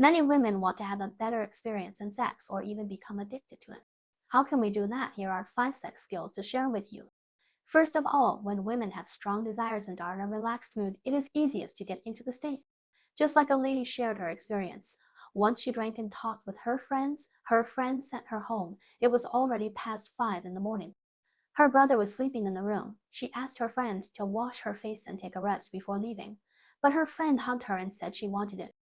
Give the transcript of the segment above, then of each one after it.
Many women want to have a better experience in sex or even become addicted to it. How can we do that? Here are 5 sex skills to share with you. First of all, when women have strong desires and are in a relaxed mood, it is easiest to get into the state. Just like a lady shared her experience. Once she drank and talked with her friends sent her home. It was already past 5 in the morning. Her brother was sleeping in the room. She asked her friend to wash her face and take a rest before leaving. But her friend hugged her and said she wanted it.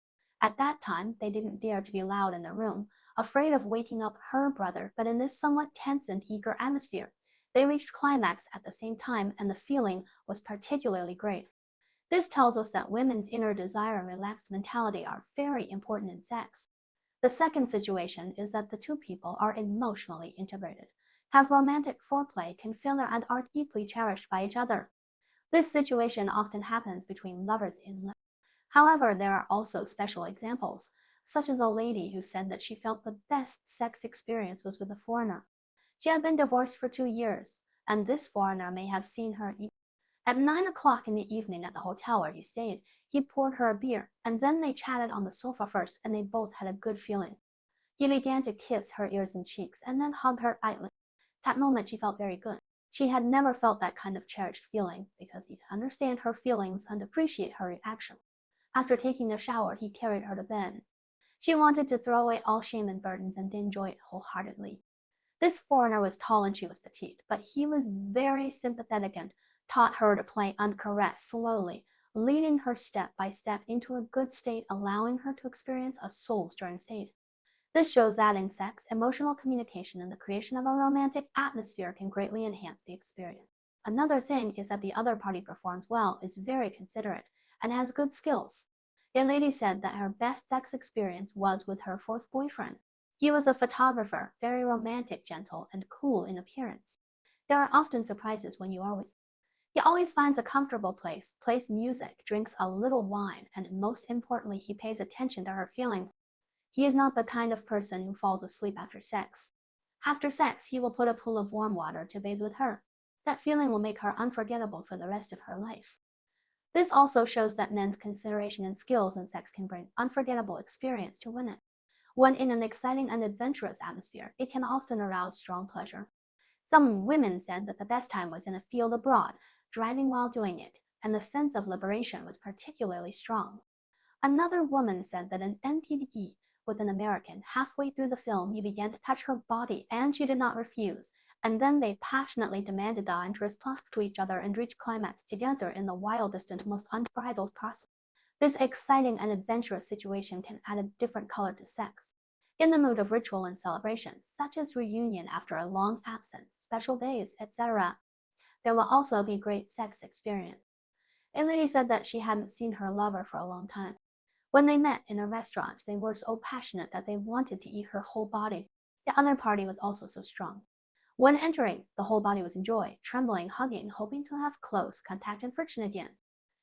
At that time, they didn't dare to be loud in the room, afraid of waking up her brother, but in this somewhat tense and eager atmosphere, they reached climax at the same time, and the feeling was particularly great. This tells us that women's inner desire and relaxed mentality are very important in sex. The second situation is that the two people are emotionally integrated, have romantic foreplay, can feel and are deeply cherished by each other. This situation often happens between lovers in love. However, there are also special examples, such as a lady who said that she felt the best sex experience was with a foreigner. She had been divorced for 2 years, and this foreigner may have seen her eat. At 9 o'clock in the evening at the hotel where he stayed, he poured her a beer, and then they chatted on the sofa first, and they both had a good feeling. He began to kiss her ears and cheeks, and then hug her tightly. That moment she felt very good. She had never felt that kind of cherished feeling, because he could understand her feelings and appreciate her reaction. After taking a shower, he carried her to bed. She wanted to throw away all shame and burdens and enjoy it wholeheartedly. This foreigner was tall and she was petite, but he was very sympathetic and taught her to play uncaressed slowly, leading her step by step into a good state, allowing her to experience a soul-stirring state. This shows that in sex, emotional communication and the creation of a romantic atmosphere can greatly enhance the experience. Another thing is that the other party performs well, is very considerate, and has good skills. A lady said that her best sex experience was with her fourth boyfriend. He was a photographer, very romantic, gentle, and cool in appearance. There are often surprises when you are with him. He always finds a comfortable place, plays music, drinks a little wine, and most importantly, he pays attention to her feelings. He is not the kind of person who falls asleep after sex. After sex, he will put a pool of warm water to bathe with her. That feeling will make her unforgettable for the rest of her life. This also shows that men's consideration and skills in sex can bring unforgettable experience to women. When in an exciting and adventurous atmosphere, it can often arouse strong pleasure. Some women said that the best time was in a field abroad, driving while doing it, and the sense of liberation was particularly strong. Another woman said that in NTD with an American, halfway through the film, he began to touch her body and she did not refuse, and then they passionately demanded the interest talk to each other and reach climax together in the wildest and most unbridled possible. This exciting and adventurous situation can add a different color to sex. In the mood of ritual and celebration, such as reunion after a long absence, special days, etc., there will also be great sex experience. A lady said that she hadn't seen her lover for a long time. When they met in a restaurant, they were so passionate that they wanted to eat her whole body. The other party was also so strong. When entering, the whole body was in joy, trembling, hugging, hoping to have close contact and friction again.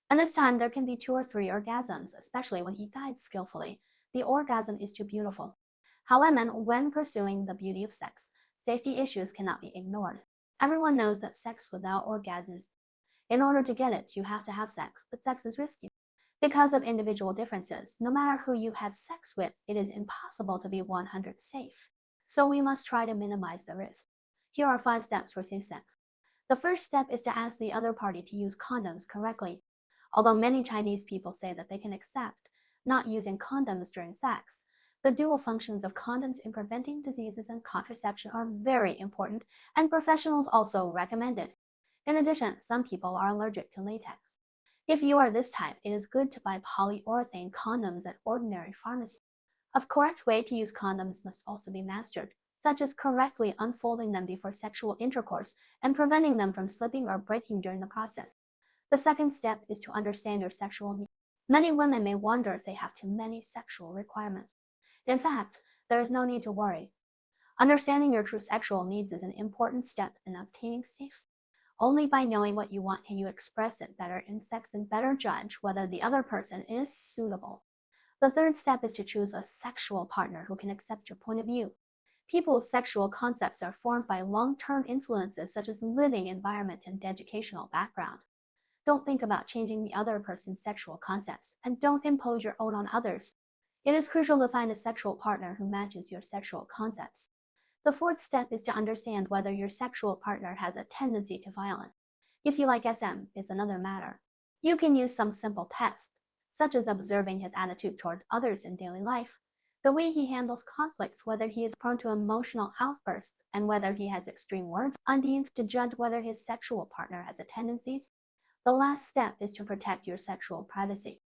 And this time there can be 2 or 3 orgasms, especially when he guides skillfully. The orgasm is too beautiful. However, when pursuing the beauty of sex, safety issues cannot be ignored. Everyone knows that sex without orgasms, in order to get it, you have to have sex, but sex is risky. Because of individual differences, no matter who you have sex with, it is impossible to be 100% safe. So we must try to minimize the risk. Here are 5 steps for safe sex. The first step is to ask the other party to use condoms correctly. Although many Chinese people say that they can accept not using condoms during sex, the dual functions of condoms in preventing diseases and contraception are very important, and professionals also recommend it. In addition, some people are allergic to latex. If you are this type, it is good to buy polyurethane condoms at ordinary pharmacies. A correct way to use condoms must also be mastered, such as correctly unfolding them before sexual intercourse and preventing them from slipping or breaking during the process. The second step is to understand your sexual needs. Many women may wonder if they have too many sexual requirements. In fact, there is no need to worry. Understanding your true sexual needs is an important step in obtaining safe. Only by knowing what you want can you express it better in sex and better judge whether the other person is suitable. The third step is to choose a sexual partner who can accept your point of view. People's sexual concepts are formed by long-term influences such as living environment and educational background. Don't think about changing the other person's sexual concepts, and don't impose your own on others. It is crucial to find a sexual partner who matches your sexual concepts. The fourth step is to understand whether your sexual partner has a tendency to violence. If you like SM, it's another matter. You can use some simple tests, such as observing his attitude towards others in daily life, the way he handles conflicts, whether he is prone to emotional outbursts, and whether he has extreme words on teens to judge whether his sexual partner has a tendency. The last step is to protect your sexual privacy.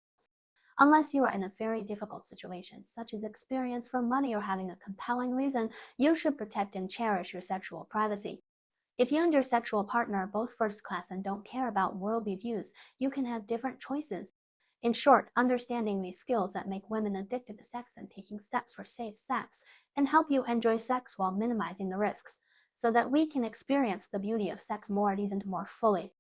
Unless you are in a very difficult situation, such as experience for money or having a compelling reason, you should protect and cherish your sexual privacy. If you and your sexual partner are both first class and don't care about worldly views, you can have different choices. In short, understanding these skills that make women addicted to sex and taking steps for safe sex and help you enjoy sex while minimizing the risks, so that we can experience the beauty of sex more at ease and more fully.